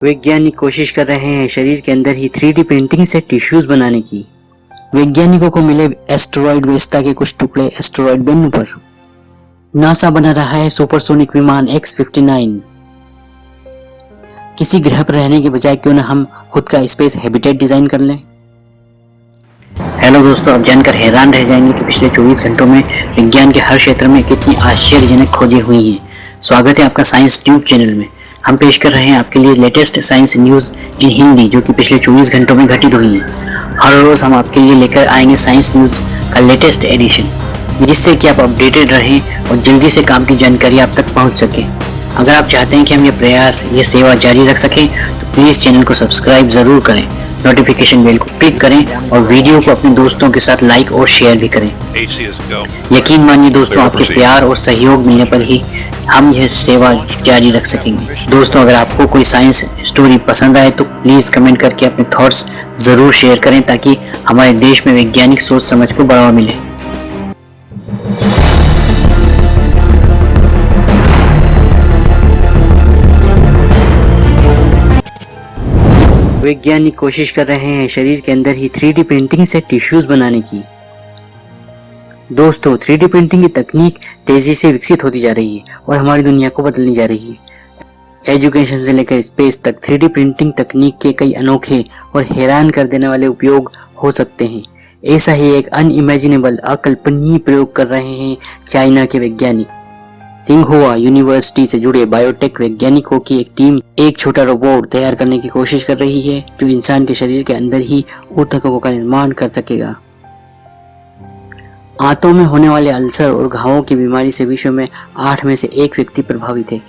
वैज्ञानिक कोशिश कर रहे हैं शरीर के अंदर ही 3D प्रिंटिंग से टिश्यूज बनाने की। वैज्ञानिकों को मिले एस्टेरॉयड वेस्टा के कुछ टुकड़े एस्टेरॉयड बेन्नू पर। नासा बना रहा है सुपरसोनिक विमान X-59। किसी ग्रह पर रहने के बजाय क्यों न हम खुद का स्पेस हैबिटेट डिजाइन कर लें। हेलो दोस्तों, आप जानकर हैरान रह जाएंगे कि पिछले 24 घंटों में विज्ञान के हर क्षेत्र में कितनी आश्चर्यजनक खोजें हुई हैं। स्वागत है आपका साइंस ट्यूब चैनल में। हम पेश कर रहे हैं आपके लिए लेटेस्ट साइंस न्यूज़ इन हिंदी जो कि पिछले 24 घंटों में घटित हुई हैं। हर रोज़ हम आपके लिए लेकर आएंगे साइंस न्यूज़ का लेटेस्ट एडिशन, जिससे कि आप अपडेटेड रहें और जल्दी से काम की जानकारी आप तक पहुंच सके। अगर आप चाहते हैं कि हम ये प्रयास, ये सेवा जारी रख सकें तो प्लीज़ चैनल को सब्सक्राइब ज़रूर करें, नोटिफिकेशन बेल को क्लिक करें और वीडियो को अपने दोस्तों के साथ लाइक और शेयर भी करें। यकीन मानिए दोस्तों, आपके प्यार और सहयोग मिलने पर ही हम यह सेवा जारी रख सकेंगे। दोस्तों, अगर आपको कोई साइंस स्टोरी पसंद आए तो प्लीज़ कमेंट करके अपने थॉट्स ज़रूर शेयर करें ताकि हमारे देश में वैज्ञानिक सोच समझ को बढ़ावा मिले। वैज्ञानिक कोशिश कर रहे हैं शरीर के अंदर ही 3D प्रिंटिंग से टिश्यूज बनाने की। दोस्तों, 3D प्रिंटिंग की तकनीक तेजी से विकसित होती जा रही है और हमारी दुनिया को बदलनी जा रही है। एजुकेशन से लेकर स्पेस तक 3D प्रिंटिंग तकनीक के कई अनोखे और हैरान कर देने वाले उपयोग हो सकते हैं। ऐसा ही एक अनइमेजिनेबल, अकल्पनीय प्रयोग कर रहे हैं चाइना के वैज्ञानिक। सिंघुआ यूनिवर्सिटी से जुड़े बायोटेक वैज्ञानिकों की एक टीम एक छोटा रोबोट तैयार करने की कोशिश कर रही है जो इंसान के शरीर के अंदर ही ऊतकों का निर्माण कर सकेगा। आंतों में होने वाले अल्सर और घावों की बीमारी से विश्व में 8 में से 1 व्यक्ति प्रभावित है।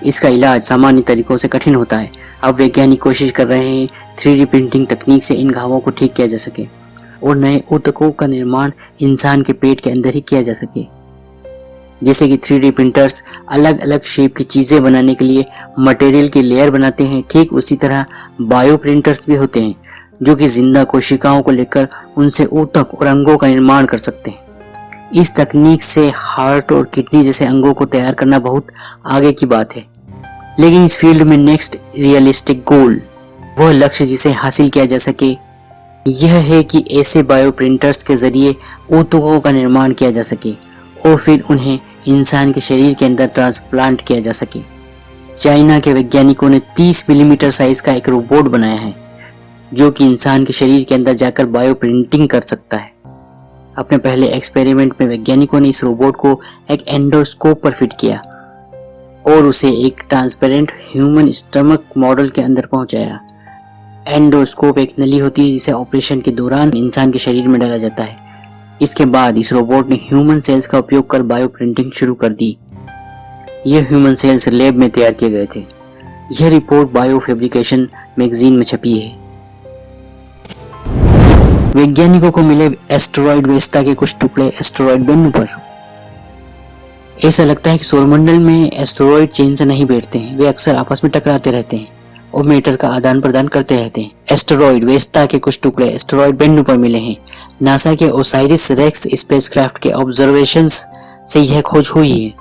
इसका इलाज सामान्य तरीकों से कठिन होता है। अब वैज्ञानिक कोशिश कर रहे हैं 3D प्रिंटिंग तकनीक से इन घावों को ठीक किया जा सके और नए ऊतकों का निर्माण इंसान के पेट के अंदर ही किया जा सके। जैसे कि 3D प्रिंटर्स अलग अलग शेप की चीजें बनाने के लिए मटेरियल की लेयर बनाते हैं, ठीक उसी तरह बायो प्रिंटर्स भी होते हैं जो कि जिंदा कोशिकाओं को लेकर उनसे ऊतक और अंगों का निर्माण कर सकते हैं। इस तकनीक से हार्ट और किडनी जैसे अंगों को तैयार करना बहुत आगे की बात है, लेकिन इस फील्ड में नेक्स्ट रियलिस्टिक गोल, वह लक्ष्य जिसे हासिल किया जा सके, यह है कि ऐसे बायो प्रिंटर्स के जरिए ऊतकों का निर्माण किया जा सके और फिर उन्हें इंसान के शरीर के अंदर ट्रांसप्लांट किया जा सके। चाइना के वैज्ञानिकों ने 30 मिलीमीटर साइज का एक रोबोट बनाया है जो कि इंसान के शरीर के अंदर जाकर बायो प्रिंटिंग कर सकता है। अपने पहले एक्सपेरिमेंट में वैज्ञानिकों ने इस रोबोट को एक एंडोस्कोप पर फिट किया और उसे एक ट्रांसपेरेंट ह्यूमन स्टमक मॉडल के अंदर पहुंचाया। एंडोस्कोप एक नली होती है जिसे ऑपरेशन के दौरान इंसान के शरीर में डाला जाता है। इसके बाद इस रोबोट ने ह्यूमन सेल्स का उपयोग कर बायो प्रिंटिंग शुरू कर दी। यह ह्यूमन सेल्स लैब में तैयार किए गए थे। यह रिपोर्ट बायो फैब्रिकेशन मैगजीन में छपी है। वैज्ञानिकों को मिले एस्टेरॉयड वेस्टा के कुछ टुकड़े एस्टेरॉयड बेन्नू पर। ऐसा लगता है कि सौरमंडल में एस्टेरॉयड चेन से नहीं बैठते हैं, वे अक्सर आपस में टकराते रहते हैं और मैटर का आदान प्रदान करते रहते हैं। एस्टेरॉयड वेस्टा के कुछ टुकड़े एस्टेरॉयड बेन्नू पर मिले हैं। नासा के ओसाइरिस रेक्स स्पेसक्राफ्ट के ऑब्जर्वेशंस से यह खोज हुई है।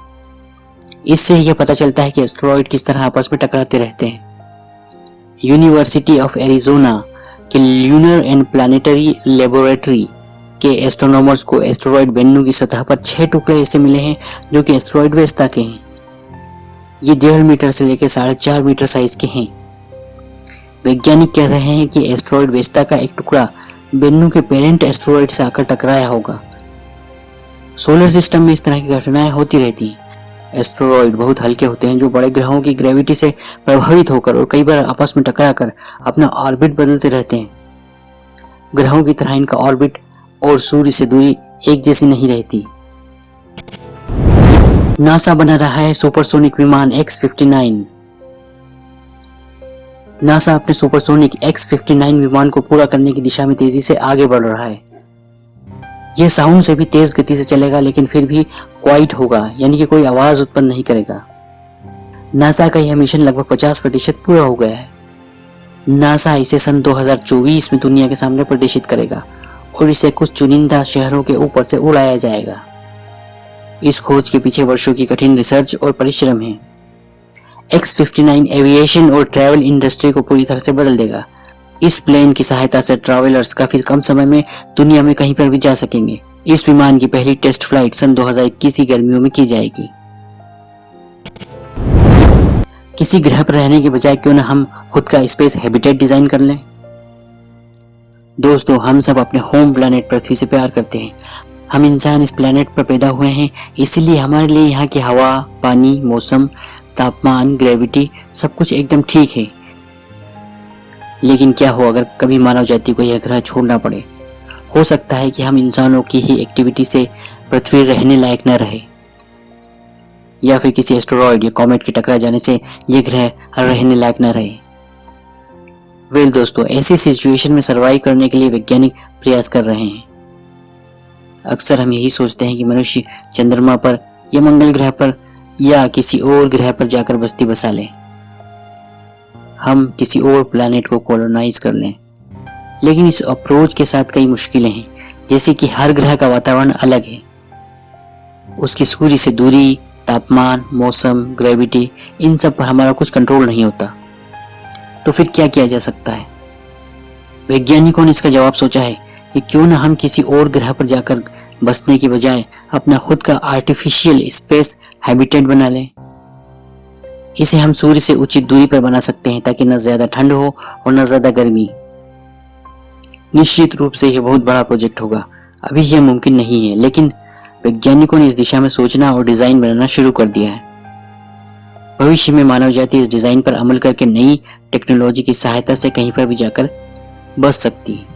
इससे यह पता चलता है कि एस्टेरॉयड किस तरह आपस में टकराते रहते हैं। यूनिवर्सिटी ऑफ एरिजोना के ल्यूनर एंड प्लानिटरी लेबोरेटरी के एस्ट्रोनॉमर्स को एस्टेरॉयड बेन्नू की सतह पर 6 टुकड़े ऐसे मिले हैं जो कि एस्टेरॉयड वेस्टा के हैं। ये 1.5 मीटर से लेकर 4.5 मीटर साइज के हैं। वैज्ञानिक कह रहे हैं कि एस्टेरॉयड वेस्टा का एक टुकड़ा बेन्नू के पेरेंट एस्टेरॉयड से आकर टकराया होगा। सोलर सिस्टम में इस तरह की घटनाएं होती रहती हैं। एस्टेरॉयड बहुत हल्के होते हैं जो बड़े ग्रहों की ग्रेविटी से प्रभावित होकर और कई बार आपस में टकराकर अपना ऑर्बिट बदलते रहते हैं। ग्रहों की तरह इनका ऑर्बिट और सूर्य से दूरी एक जैसी नहीं रहती। नासा बना रहा है सुपरसोनिक विमान X-59। नासा अपने सुपरसोनिक X-59 विमान को पूरा करने की दिशा में तेजी से आगे बढ़ रहा है। यह साउंड से भी तेज गति से चलेगा लेकिन फिर भी क्वाइट होगा, यानी कि कोई आवाज उत्पन्न नहीं करेगा। नासा का यह मिशन लगभग 50% पूरा हो गया है। नासा इसे सन 2024 में दुनिया के सामने प्रदर्शित करेगा और इसे कुछ चुनिंदा शहरों के ऊपर से उड़ाया जाएगा। इस खोज के पीछे वर्षों की कठिन रिसर्च और परिश्रम है। X-59 एविएशन और ट्रैवल इंडस्ट्री को पूरी तरह से बदल देगा। इस प्लेन की सहायता से ट्रैवलर्स काफी कम समय में दुनिया में कहीं पर भी जा सकेंगे। इस विमान की पहली टेस्ट फ्लाइट सन 2021 की गर्मियों में की जाएगी। किसी ग्रह पर रहने के बजाय क्यों न हम खुद का स्पेस हैबिटेट डिजाइन कर लें। दोस्तों, हम सब अपने होम प्लैनेट पृथ्वी से प्यार करते हैं। हम इंसान इस प्लैनेट पर पैदा हुए हैं, इसलिए हमारे लिए यहाँ की हवा, पानी, मौसम, तापमान, ग्रेविटी सब कुछ एकदम ठीक है। लेकिन क्या हो अगर कभी मानव जाति को यह ग्रह छोड़ना पड़े। हो सकता है कि हम इंसानों की ही एक्टिविटी से पृथ्वी रहने लायक न रहे, या फिर किसी एस्टेरॉयड या कॉमेट के टकरा जाने से यह ग्रह रहने लायक न रहे। वेल दोस्तों, ऐसी सिचुएशन में सर्वाइव करने के लिए वैज्ञानिक प्रयास कर रहे हैं। अक्सर हम यही सोचते हैं कि मनुष्य चंद्रमा पर या मंगल ग्रह पर या किसी और ग्रह पर जाकर बस्ती बसा ले, हम किसी और प्लैनेट को कॉलोनाइज कर लें। लेकिन इस अप्रोच के साथ कई मुश्किलें हैं, जैसे कि हर ग्रह का वातावरण अलग है, उसकी सूर्य से दूरी, तापमान, मौसम, ग्रेविटी, इन सब पर हमारा कुछ कंट्रोल नहीं होता। तो फिर क्या किया जा सकता है? वैज्ञानिकों ने इसका जवाब सोचा है कि क्यों न हम किसी और ग्रह पर जाकर बसने की बजाय अपना खुद का आर्टिफिशियल स्पेस हैबिटेट बना लें। इसे हम सूर्य से उचित दूरी पर बना सकते हैं ताकि न ज्यादा ठंड हो और न ज्यादा गर्मी। निश्चित रूप से यह बहुत बड़ा प्रोजेक्ट होगा, अभी यह मुमकिन नहीं है, लेकिन वैज्ञानिकों ने इस दिशा में सोचना और डिजाइन बनाना शुरू कर दिया है। भविष्य में मानव जाति इस डिजाइन पर अमल करके नई टेक्नोलॉजी की सहायता से कहीं पर भी जाकर बस सकती है।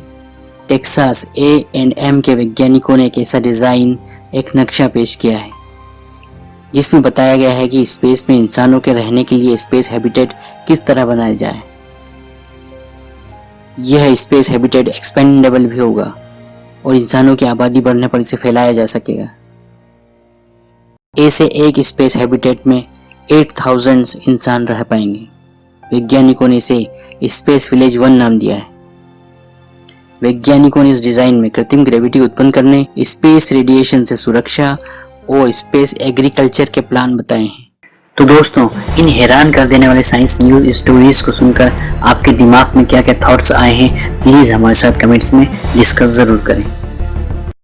टेक्सास A&M के वैज्ञानिकों ने एक ऐसा डिजाइन, एक नक्शा पेश किया है जिसमें बताया गया है कि स्पेस में इंसानों के रहने के लिए स्पेस हैबिटेट किस तरह बनाया जाए। यह स्पेस हैबिटेट एक्सपेंडेबल भी होगा और इंसानों की आबादी बढ़ने पर इसे फैलाया जा सकेगा। ऐसे एक स्पेस हैबिटेट में 8000 इंसान रह पाएंगे। वैज्ञानिकों ने इसे स्पेस विलेज 1 नाम दिया है। वैज्ञानिकों ने इस डिजाइन में कृत्रिम ग्रेविटी उत्पन्न करने, स्पेस रेडिएशन से सुरक्षा और स्पेस एग्रीकल्चर के प्लान बताए हैं। तो दोस्तों, इन हैरान कर देने वाले साइंस न्यूज स्टोरीज को सुनकर आपके दिमाग में क्या क्या थॉट्स आए हैं, प्लीज हमारे साथ कमेंट्स में डिस्कस जरूर करें।